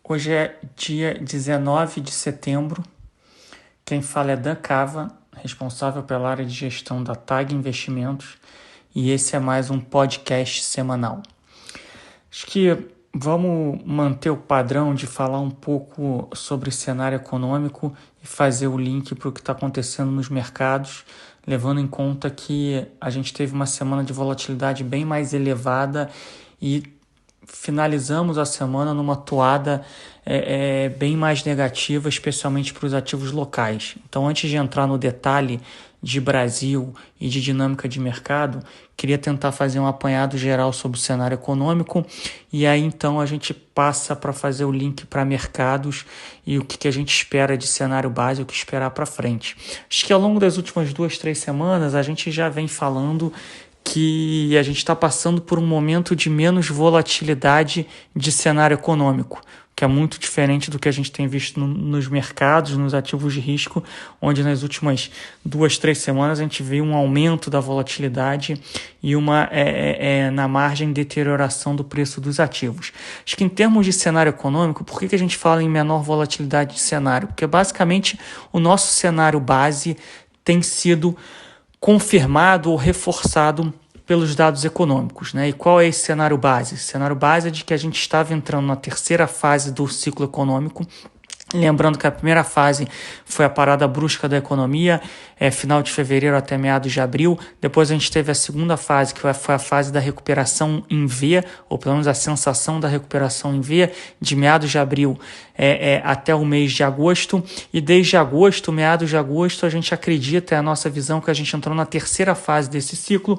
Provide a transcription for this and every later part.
Hoje é dia 19 de setembro. Quem fala é Dan Cava, responsável pela área de gestão da TAG Investimentos, e esse é mais um podcast semanal. Acho que vamos manter o padrão de falar um pouco sobre cenário econômico e fazer o link para o que está acontecendo nos mercados, levando em conta que a gente teve uma semana de volatilidade bem mais elevada e finalizamos a semana numa toada bem mais negativa, especialmente para os ativos locais. Então, antes de entrar no detalhe de Brasil e de dinâmica de mercado, queria tentar fazer um apanhado geral sobre o cenário econômico e aí então a gente passa para fazer o link para mercados e o que a gente espera de cenário base, o que esperar para frente. Acho que ao longo das últimas 2-3 semanas a gente já vem falando que a gente está passando por um momento de menos volatilidade de cenário econômico, que é muito diferente do que a gente tem visto nos mercados, nos ativos de risco, onde nas últimas 2-3 semanas a gente viu um aumento da volatilidade e uma, na margem, deterioração do preço dos ativos. Acho que em termos de cenário econômico, por que a gente fala em menor volatilidade de cenário? Porque basicamente o nosso cenário base tem sido confirmado ou reforçado pelos dados econômicos, né? E qual é esse cenário base? Esse cenário base é de que a gente estava entrando na terceira fase do ciclo econômico. Lembrando que a primeira fase foi a parada brusca da economia, final de fevereiro até meados de abril. Depois a gente teve a segunda fase, que foi a fase da recuperação em V, ou pelo menos a sensação da recuperação em V, de meados de abril até o mês de agosto. E desde agosto, meados de agosto, a gente acredita, é a nossa visão, que a gente entrou na terceira fase desse ciclo,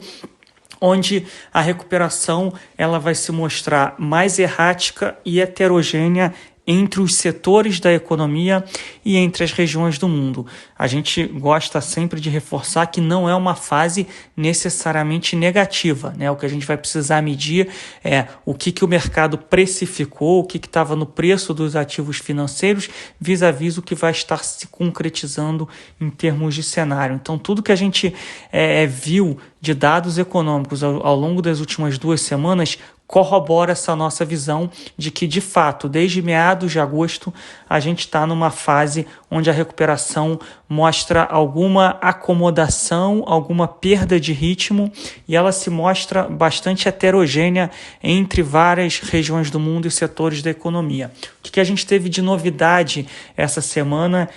onde a recuperação ela vai se mostrar mais errática e heterogênea entre os setores da economia e entre as regiões do mundo. A gente gosta sempre de reforçar que não é uma fase necessariamente negativa, né? O que a gente vai precisar medir é o que o mercado precificou, o que estava no preço dos ativos financeiros, vis-à-vis o que vai estar se concretizando em termos de cenário. Então, tudo que a gente viu de dados econômicos ao longo das últimas 2 semanas corrobora essa nossa visão de que, de fato, desde meados de agosto, a gente está numa fase onde a recuperação mostra alguma acomodação, alguma perda de ritmo, e ela se mostra bastante heterogênea entre várias regiões do mundo e setores da economia. O que a gente teve de novidade essa semana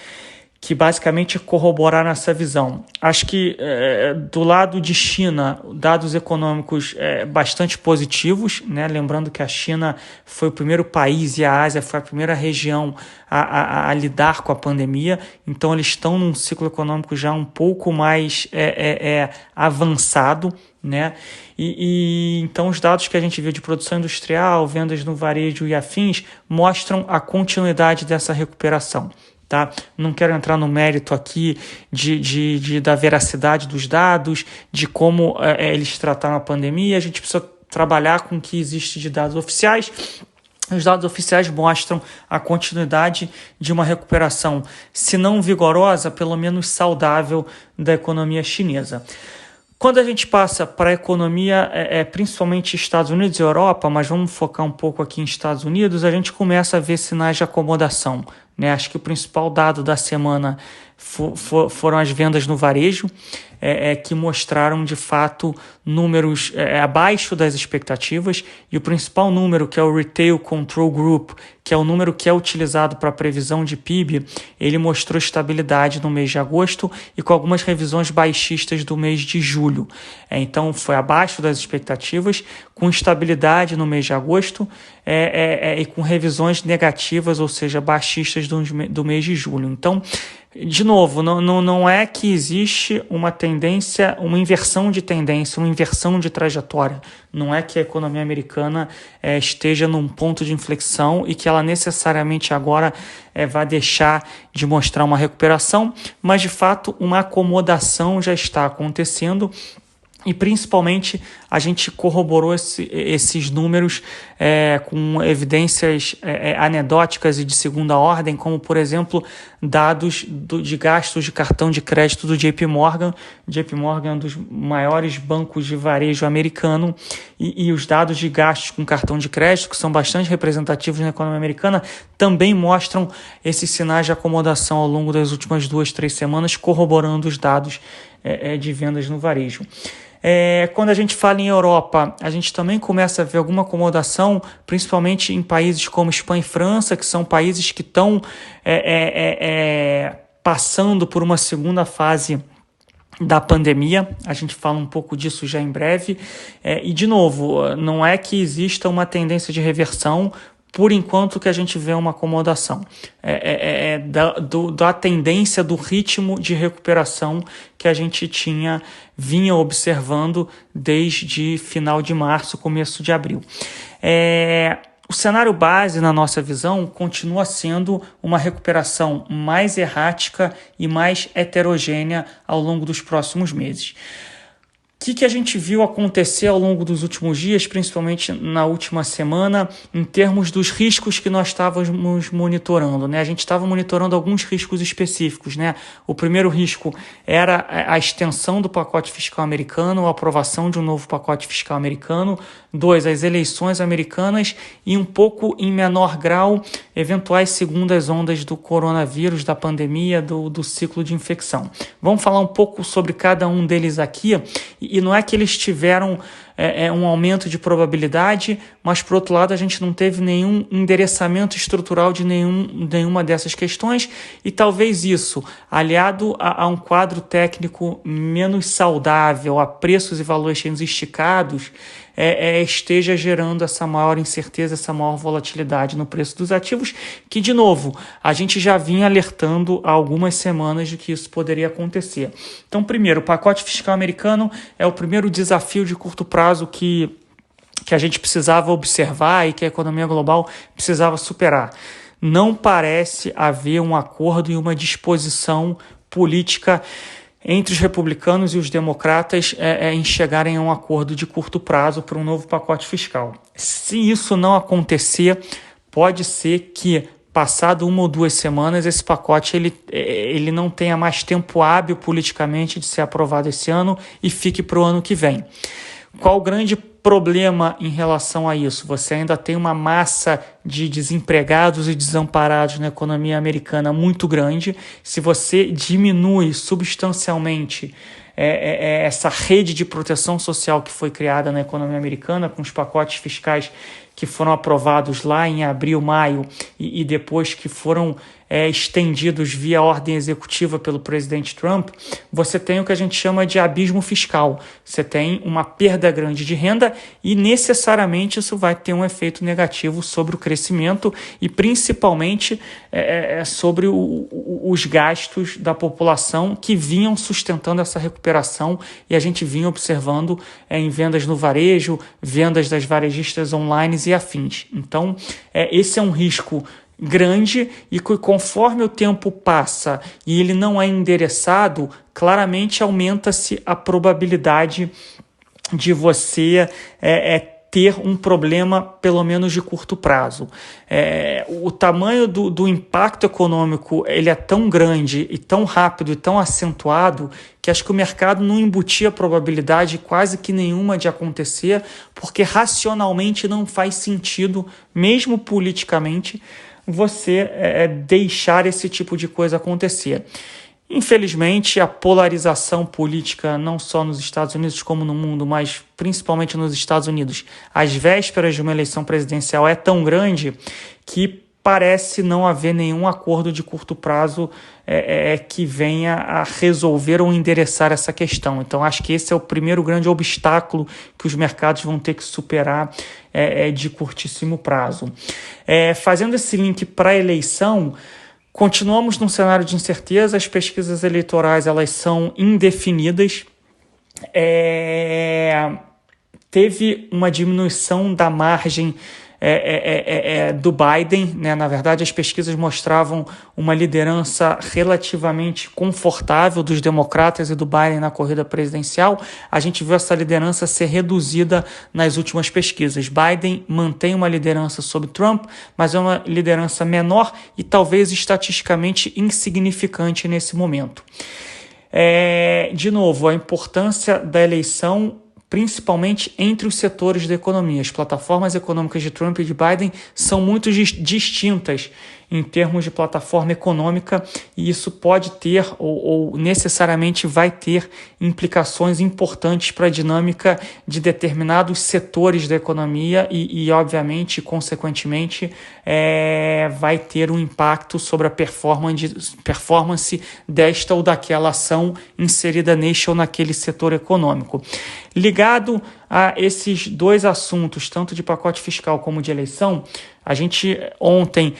que basicamente corroboraram essa visão? Acho que do lado de China, dados econômicos bastante positivos, né? Lembrando que a China foi o primeiro país e a Ásia foi a primeira região a lidar com a pandemia, então eles estão num ciclo econômico já um pouco mais avançado, né? E então os dados que a gente viu de produção industrial, vendas no varejo e afins mostram a continuidade dessa recuperação. Tá? Não quero entrar no mérito aqui da veracidade dos dados, de como eles trataram a pandemia. A gente precisa trabalhar com o que existe de dados oficiais. Os dados oficiais mostram a continuidade de uma recuperação, se não vigorosa, pelo menos saudável, da economia chinesa. Quando a gente passa para a economia, principalmente Estados Unidos e Europa, mas vamos focar um pouco aqui em Estados Unidos, a gente começa a ver sinais de acomodação, né? Acho que o principal dado da semana foram as vendas no varejo, que mostraram de fato números abaixo das expectativas, e o principal número, que é o Retail Control Group, que é o número que é utilizado para a previsão de PIB, ele mostrou estabilidade no mês de agosto e com algumas revisões baixistas do mês de julho. Então foi abaixo das expectativas, com estabilidade no mês de agosto e com revisões negativas, ou seja, baixistas do mês de julho. Então, de novo, não é que existe uma tendência, uma inversão de tendência, uma inversão de trajetória. Não é que a economia americana esteja num ponto de inflexão e que ela necessariamente agora vai deixar de mostrar uma recuperação, mas de fato uma acomodação já está acontecendo. E principalmente a gente corroborou esses números com evidências anedóticas e de segunda ordem, como, por exemplo, dados de gastos de cartão de crédito do JP Morgan. JP Morgan é um dos maiores bancos de varejo americano, e os dados de gastos com cartão de crédito, que são bastante representativos na economia americana, também mostram esses sinais de acomodação ao longo das últimas 2-3 semanas, corroborando os dados de vendas no varejo. Quando a gente fala em Europa, a gente também começa a ver alguma acomodação, principalmente em países como Espanha e França, que são países que estão passando por uma segunda fase da pandemia. A gente fala um pouco disso já em breve. E, de novo, não é que exista uma tendência de reversão. Por enquanto que a gente vê uma acomodação da tendência do ritmo de recuperação que a gente vinha observando desde final de março, começo de abril. O cenário base, na nossa visão, continua sendo uma recuperação mais errática e mais heterogênea ao longo dos próximos meses. O que a gente viu acontecer ao longo dos últimos dias, principalmente na última semana, em termos dos riscos que nós estávamos monitorando, né? A gente estava monitorando alguns riscos específicos, né? O primeiro risco era a extensão do pacote fiscal americano, a aprovação de um novo pacote fiscal americano. 2, as eleições americanas e, um pouco em menor grau, eventuais segundas ondas do coronavírus, da pandemia, do ciclo de infecção. Vamos falar um pouco sobre cada um deles aqui, e não é que eles tiveram um aumento de probabilidade, mas, por outro lado, a gente não teve nenhum endereçamento estrutural de nenhuma dessas questões, e talvez isso, aliado a um quadro técnico menos saudável, a preços e valuations esticados, esteja gerando essa maior incerteza, essa maior volatilidade no preço dos ativos, que, de novo, a gente já vinha alertando há algumas semanas de que isso poderia acontecer. Então, primeiro, o pacote fiscal americano é o primeiro desafio de curto prazo que a gente precisava observar e que a economia global precisava superar. Não parece haver um acordo e uma disposição política entre os republicanos e os democratas em chegarem a um acordo de curto prazo para um novo pacote fiscal. Se isso não acontecer, pode ser que, passado 1 ou 2 semanas, esse pacote ele não tenha mais tempo hábil politicamente de ser aprovado esse ano e fique para o ano que vem. Qual o grande problema em relação a isso? Você ainda tem uma massa de desempregados e desamparados na economia americana muito grande. Se você diminui substancialmente essa rede de proteção social que foi criada na economia americana, com os pacotes fiscais que foram aprovados lá em abril, maio, e depois que foram estendidos via ordem executiva pelo presidente Trump, você tem o que a gente chama de abismo fiscal. Você tem uma perda grande de renda e necessariamente isso vai ter um efeito negativo sobre o crescimento e principalmente sobre os gastos da população que vinham sustentando essa recuperação, e a gente vinha observando em vendas no varejo, vendas das varejistas online e afins. Então, esse é um risco grande e que, conforme o tempo passa e ele não é endereçado, claramente aumenta-se a probabilidade de você ter um problema, pelo menos de curto prazo. O tamanho do impacto econômico ele é tão grande e tão rápido e tão acentuado que acho que o mercado não embutia probabilidade quase que nenhuma de acontecer, porque racionalmente não faz sentido, mesmo politicamente, você deixar esse tipo de coisa acontecer. Infelizmente, a polarização política, não só nos Estados Unidos como no mundo, mas principalmente nos Estados Unidos, às vésperas de uma eleição presidencial, é tão grande que parece não haver nenhum acordo de curto prazo que venha a resolver ou endereçar essa questão. Então, acho que esse é o primeiro grande obstáculo que os mercados vão ter que superar de curtíssimo prazo. Fazendo esse link para a eleição, continuamos num cenário de incerteza, as pesquisas eleitorais elas são indefinidas. Teve uma diminuição da margem do Biden, né? Na verdade, as pesquisas mostravam uma liderança relativamente confortável dos democratas e do Biden na corrida presidencial. A gente viu essa liderança ser reduzida nas últimas pesquisas. Biden mantém uma liderança sobre Trump, mas é uma liderança menor e talvez estatisticamente insignificante nesse momento. De novo, a importância da eleição, principalmente entre os setores da economia. As plataformas econômicas de Trump e de Biden são muito distintas em termos de plataforma econômica, e isso pode ter ou necessariamente vai ter implicações importantes para a dinâmica de determinados setores da economia e obviamente, consequentemente, vai ter um impacto sobre a performance desta ou daquela ação inserida neste ou naquele setor econômico. Ligado a esses dois assuntos, tanto de pacote fiscal como de eleição, a gente ontem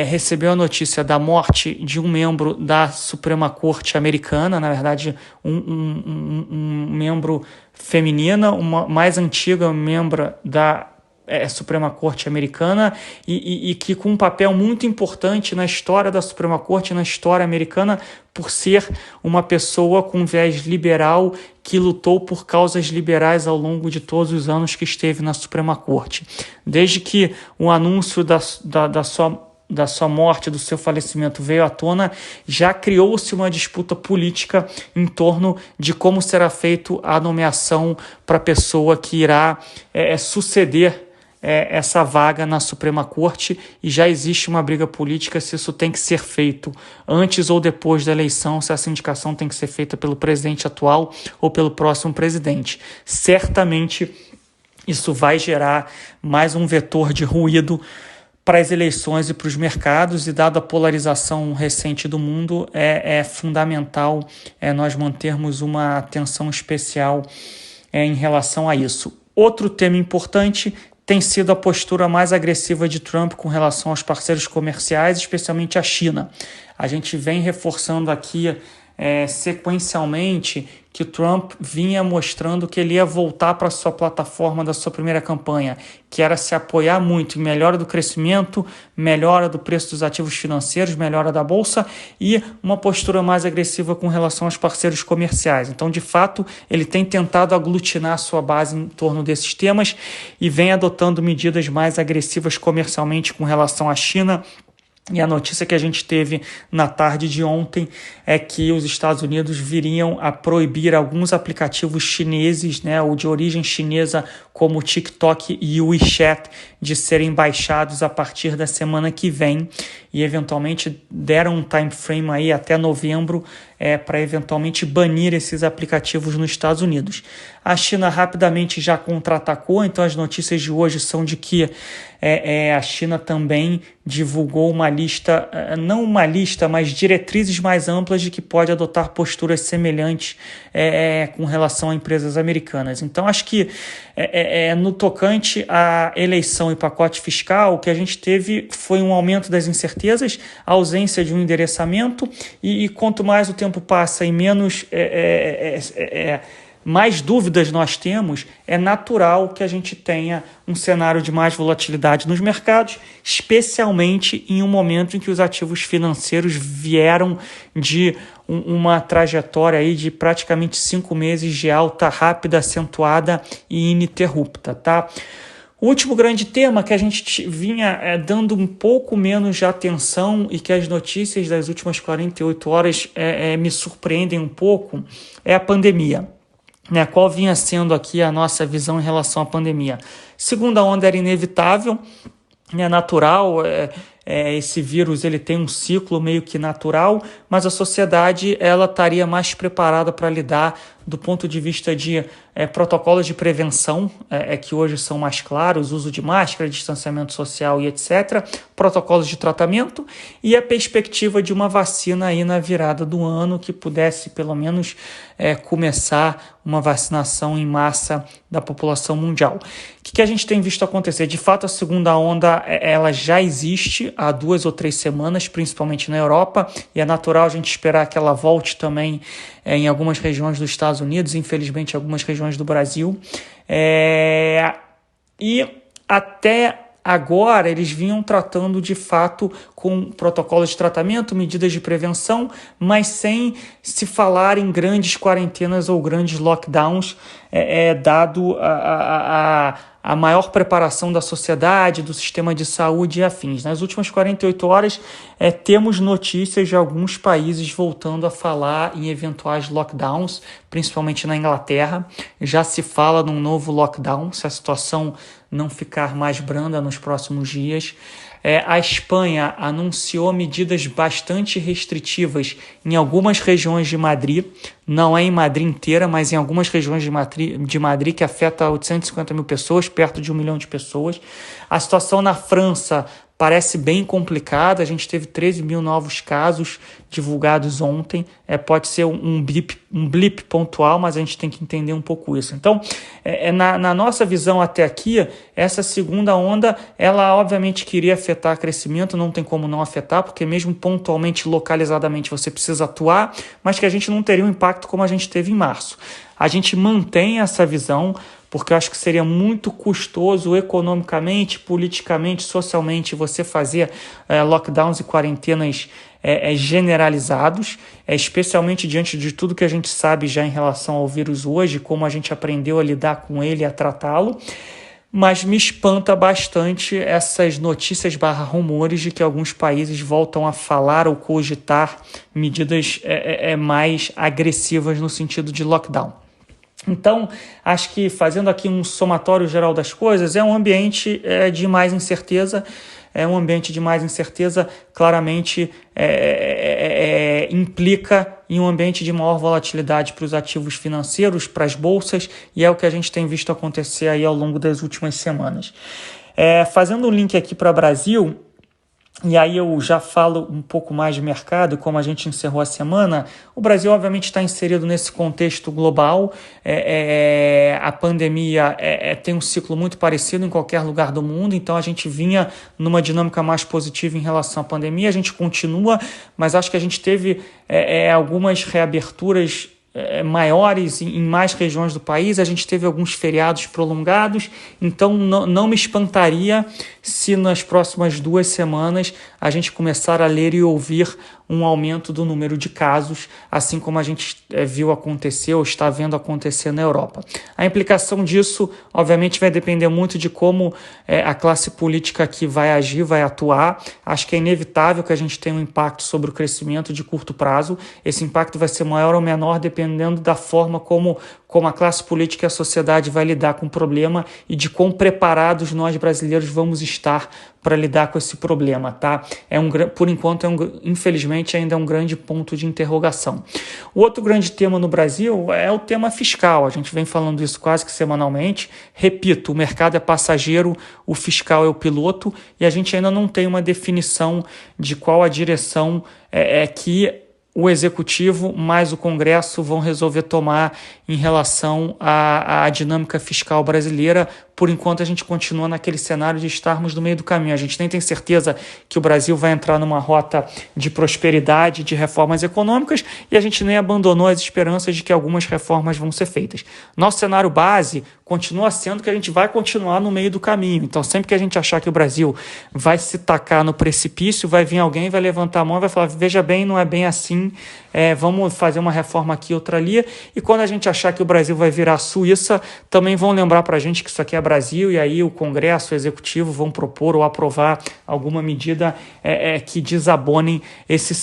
recebeu a notícia da morte de um membro da Suprema Corte americana, na verdade um membro feminina, uma mais antiga membro da Suprema Corte americana e que com um papel muito importante na história da Suprema Corte, na história americana, por ser uma pessoa com viés liberal que lutou por causas liberais ao longo de todos os anos que esteve na Suprema Corte. Desde que o anúncio da sua morte, do seu falecimento veio à tona, já criou-se uma disputa política em torno de como será feita a nomeação para a pessoa que irá suceder essa vaga na Suprema Corte, e já existe uma briga política se isso tem que ser feito antes ou depois da eleição, se essa indicação tem que ser feita pelo presidente atual ou pelo próximo presidente. Certamente isso vai gerar mais um vetor de ruído para as eleições e para os mercados, e dada a polarização recente do mundo, é fundamental nós mantermos uma atenção especial em relação a isso. Outro tema importante tem sido a postura mais agressiva de Trump com relação aos parceiros comerciais, especialmente a China. A gente vem reforçando aqui sequencialmente que Trump vinha mostrando que ele ia voltar para a sua plataforma da sua primeira campanha, que era se apoiar muito em melhora do crescimento, melhora do preço dos ativos financeiros, melhora da bolsa e uma postura mais agressiva com relação aos parceiros comerciais. Então, de fato, ele tem tentado aglutinar a sua base em torno desses temas e vem adotando medidas mais agressivas comercialmente com relação à China. E a notícia que a gente teve na tarde de ontem é que os Estados Unidos viriam a proibir alguns aplicativos chineses, ou de origem chinesa, como o TikTok e o WeChat, de serem baixados a partir da semana que vem, e eventualmente deram um time frame aí até novembro para eventualmente banir esses aplicativos nos Estados Unidos. A China rapidamente já contra-atacou, então as notícias de hoje são de que a China também divulgou uma lista, não uma lista, mas diretrizes mais amplas de que pode adotar posturas semelhantes com relação a empresas americanas. Então acho que no tocante à eleição e pacote fiscal, o que a gente teve foi um aumento das incertezas, a ausência de um endereçamento e quanto mais o tempo passa e menos mais dúvidas nós temos, é natural que a gente tenha um cenário de mais volatilidade nos mercados, especialmente em um momento em que os ativos financeiros vieram de uma trajetória aí de praticamente 5 meses de alta rápida, acentuada e ininterrupta, tá? O último grande tema que a gente vinha dando um pouco menos de atenção e que as notícias das últimas 48 horas me surpreendem um pouco é a pandemia. Qual vinha sendo aqui a nossa visão em relação à pandemia? Segunda onda era inevitável, é natural, esse vírus ele tem um ciclo meio que natural, mas a sociedade ela estaria mais preparada para lidar do ponto de vista de protocolos de prevenção, que hoje são mais claros, uso de máscara, distanciamento social e etc., protocolos de tratamento e a perspectiva de uma vacina aí na virada do ano que pudesse pelo menos começar uma vacinação em massa da população mundial. O que a gente tem visto acontecer? De fato, a segunda onda ela já existe há 2 ou 3 semanas, principalmente na Europa, e é natural a gente esperar que ela volte também em algumas regiões dos Estados Unidos, infelizmente em algumas regiões do Brasil. E até agora, eles vinham tratando de fato com protocolos de tratamento, medidas de prevenção, mas sem se falar em grandes quarentenas ou grandes lockdowns, dado a maior preparação da sociedade, do sistema de saúde e afins. Nas últimas 48 horas, temos notícias de alguns países voltando a falar em eventuais lockdowns, principalmente na Inglaterra. Já se fala num novo lockdown, se a situação não ficar mais branda nos próximos dias. A Espanha anunciou medidas bastante restritivas em algumas regiões de Madrid, não é em Madrid inteira, mas em algumas regiões de Madrid, que afeta 850 mil pessoas, perto de 1 milhão de pessoas. A situação na França parece bem complicada, a gente teve 13 mil novos casos divulgados ontem, pode ser um blip pontual, mas a gente tem que entender um pouco isso. Então, na nossa visão até aqui, essa segunda onda, ela obviamente queria afetar o crescimento, não tem como não afetar, porque mesmo pontualmente, localizadamente, você precisa atuar, mas que a gente não teria um impacto como a gente teve em março. A gente mantém essa visão, porque eu acho que seria muito custoso economicamente, politicamente, socialmente, você fazer lockdowns e quarentenas generalizados, especialmente diante de tudo que a gente sabe já em relação ao vírus hoje, como a gente aprendeu a lidar com ele e a tratá-lo. Mas me espanta bastante essas notícias /rumores de que alguns países voltam a falar ou cogitar medidas mais agressivas no sentido de lockdown. Então, acho que fazendo aqui um somatório geral das coisas, é um ambiente de mais incerteza. Claramente implica em um ambiente de maior volatilidade para os ativos financeiros, para as bolsas, e é o que a gente tem visto acontecer aí ao longo das últimas semanas. Fazendo um link aqui para o Brasil, e aí eu já falo um pouco mais de mercado, como a gente encerrou a semana. O Brasil, obviamente, está inserido nesse contexto global. A pandemia tem um ciclo muito parecido em qualquer lugar do mundo, então a gente vinha numa dinâmica mais positiva em relação à pandemia. A gente continua, mas acho que a gente teve algumas reaberturas maiores em mais regiões do país, a gente teve alguns feriados prolongados, então não me espantaria se nas próximas 2 semanas a gente começar a ler e ouvir um aumento do número de casos, assim como a gente viu acontecer ou está vendo acontecer na Europa. A implicação disso, obviamente, vai depender muito de como a classe política aqui vai agir, vai atuar. Acho que é inevitável que a gente tenha um impacto sobre o crescimento de curto prazo. Esse impacto vai ser maior ou menor dependendo da forma como a classe política e a sociedade vai lidar com o problema e de quão preparados nós brasileiros vamos estar para lidar com esse problema, tá? Por enquanto, infelizmente, ainda é um grande ponto de interrogação. O outro grande tema no Brasil é o tema fiscal. A gente vem falando isso quase que semanalmente. Repito, o mercado é passageiro, o fiscal é o piloto, e a gente ainda não tem uma definição de qual a direção que o Executivo mais o Congresso vão resolver tomar em relação à dinâmica fiscal brasileira. Por enquanto, a gente continua naquele cenário de estarmos no meio do caminho. A gente nem tem certeza que o Brasil vai entrar numa rota de prosperidade, de reformas econômicas, e a gente nem abandonou as esperanças de que algumas reformas vão ser feitas. Nosso cenário base continua sendo que a gente vai continuar no meio do caminho. Então, sempre que a gente achar que o Brasil vai se tacar no precipício, vai vir alguém, vai levantar a mão e vai falar, veja bem, não é bem assim, vamos fazer uma reforma aqui, outra ali. E quando a gente achar que o Brasil vai virar a Suíça, também vão lembrar para a gente que isso aqui é Brasil, e aí o Congresso, o Executivo vão propor ou aprovar alguma medida que desabone esse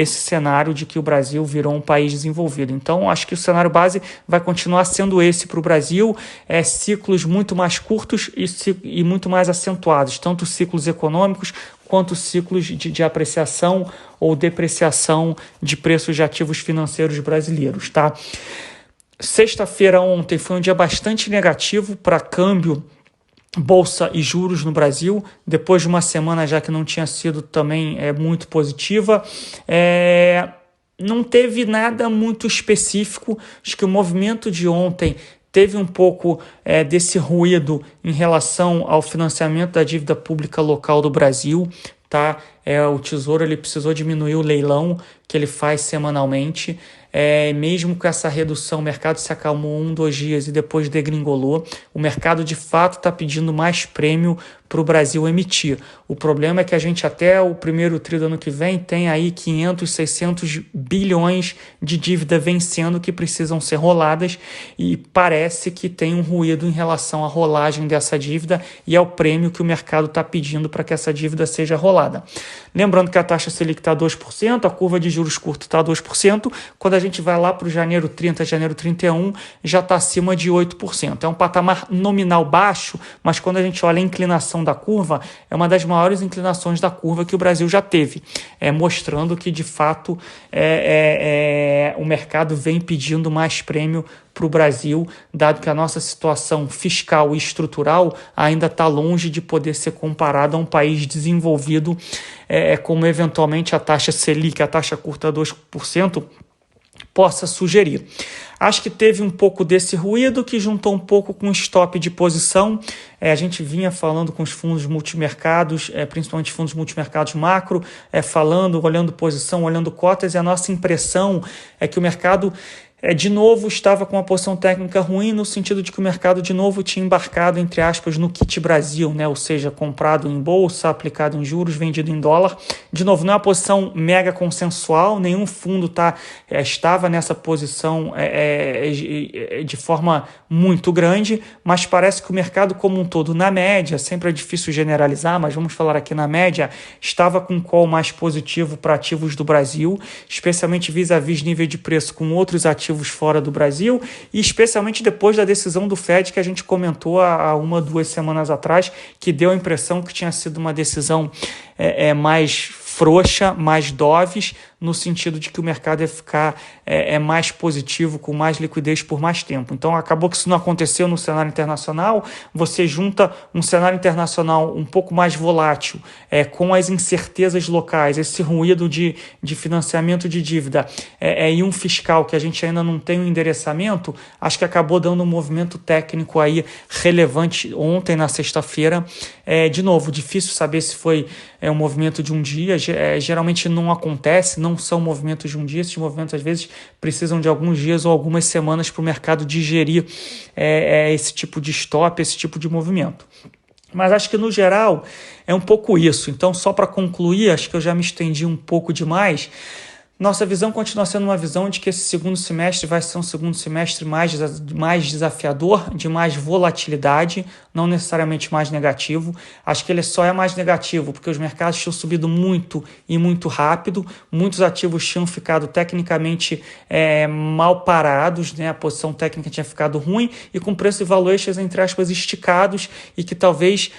cenário de que o Brasil virou um país desenvolvido. Então, acho que o cenário base vai continuar sendo esse para o Brasil, ciclos muito mais curtos e muito mais acentuados, tanto ciclos econômicos quanto ciclos de apreciação ou depreciação de preços de ativos financeiros brasileiros, tá? Sexta-feira ontem foi um dia bastante negativo para câmbio, bolsa e juros no Brasil, depois de uma semana já que não tinha sido também muito positiva. Não teve nada muito específico, acho que o movimento de ontem teve um pouco desse ruído em relação ao financiamento da dívida pública local do Brasil, tá? O Tesouro ele precisou diminuir o leilão que ele faz semanalmente. mesmo com essa redução, o mercado se acalmou 2 dias e depois degringolou. O mercado de fato está pedindo mais prêmio para o Brasil emitir. O problema é que a gente até o primeiro tri do ano que vem tem aí 500, 600 bilhões de dívida vencendo que precisam ser roladas e parece que tem um ruído em relação à rolagem dessa dívida e ao prêmio que o mercado está pedindo para que essa dívida seja rolada. Lembrando que a taxa Selic está 2%, a curva de juros curto está 2%, quando a gente vai lá para o janeiro 30, janeiro 31, já está acima de 8%. É um patamar nominal baixo, mas quando a gente olha a inclinação da curva, é uma das maiores inclinações da curva que o Brasil já teve, mostrando que de fato o mercado vem pedindo mais prêmio para o Brasil, dado que a nossa situação fiscal e estrutural ainda está longe de poder ser comparada a um país desenvolvido, como eventualmente a taxa Selic, a taxa curta 2%, possa sugerir. Acho que teve um pouco desse ruído que juntou um pouco com o stop de posição. A gente vinha falando com os fundos multimercados, principalmente fundos multimercados macro, olhando posição, olhando cotas, e a nossa impressão é que o mercado de novo estava com uma posição técnica ruim, no sentido de que o mercado de novo tinha embarcado, entre aspas, no kit Brasil, ou seja, comprado em bolsa, aplicado em juros, vendido em dólar. De novo, não é uma posição mega consensual, nenhum fundo estava nessa posição de forma muito grande, mas parece que o mercado como um todo, na média, sempre é difícil generalizar, mas vamos falar aqui na média, estava com um call mais positivo para ativos do Brasil, especialmente vis-à-vis nível de preço com outros ativos fora do Brasil, e especialmente depois da decisão do Fed que a gente comentou há 2 semanas atrás, que deu a impressão que tinha sido uma decisão mais frouxa, mais doves, no sentido de que o mercado ia ficar mais positivo, com mais liquidez por mais tempo. Então, acabou que isso não aconteceu no cenário internacional. Você junta um cenário internacional um pouco mais volátil, com as incertezas locais, esse ruído de financiamento de dívida e um fiscal que a gente ainda não tem um endereçamento, acho que acabou dando um movimento técnico aí relevante ontem, na sexta-feira. De novo, difícil saber se foi um movimento de um dia, geralmente não acontece, não são movimentos de um dia, esses movimentos às vezes precisam de alguns dias ou algumas semanas para o mercado digerir esse tipo de stop, esse tipo de movimento. Mas acho que no geral é um pouco isso. Então, só para concluir, acho que eu já me estendi um pouco demais. Nossa visão continua sendo uma visão de que esse segundo semestre vai ser um segundo semestre mais desafiador, de mais volatilidade, não necessariamente mais negativo. Acho que ele só é mais negativo porque os mercados tinham subido muito e muito rápido, muitos ativos tinham ficado tecnicamente mal parados, a posição técnica tinha ficado ruim e com preço e valuations, entre aspas, esticados e que talvez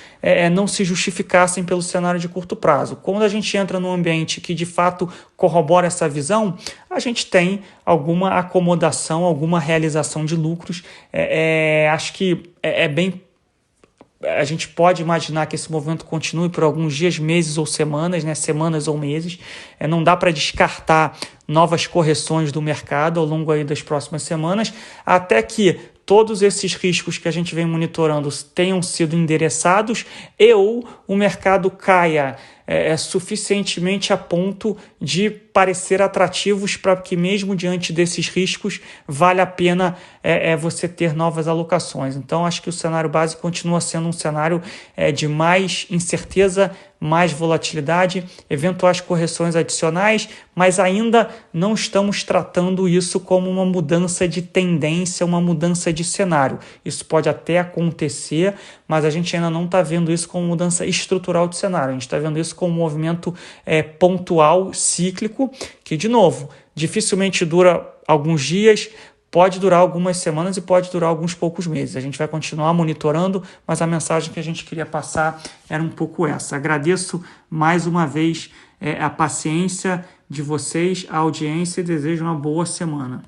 não se justificassem pelo cenário de curto prazo. Quando a gente entra num ambiente que de fato corrobora essa visão, a gente tem alguma acomodação, alguma realização de lucros. Acho que a gente pode imaginar que esse movimento continue por alguns dias, meses ou semanas, semanas ou meses. Não dá para descartar novas correções do mercado ao longo aí das próximas semanas, até que todos esses riscos que a gente vem monitorando tenham sido endereçados ou o mercado caia suficientemente a ponto de parecer atrativos para que mesmo diante desses riscos vale a pena você ter novas alocações. Então acho que o cenário base continua sendo um cenário de mais incerteza, mais volatilidade, eventuais correções adicionais, mas ainda não estamos tratando isso como uma mudança de tendência, uma mudança de cenário. Isso pode até acontecer, mas a gente ainda não está vendo isso como mudança estrutural de cenário. A gente está vendo isso como um movimento pontual, cíclico, que, de novo, dificilmente dura alguns dias, pode durar algumas semanas e pode durar alguns poucos meses. A gente vai continuar monitorando, mas a mensagem que a gente queria passar era um pouco essa. Agradeço mais uma vez a paciência de vocês, a audiência, e desejo uma boa semana.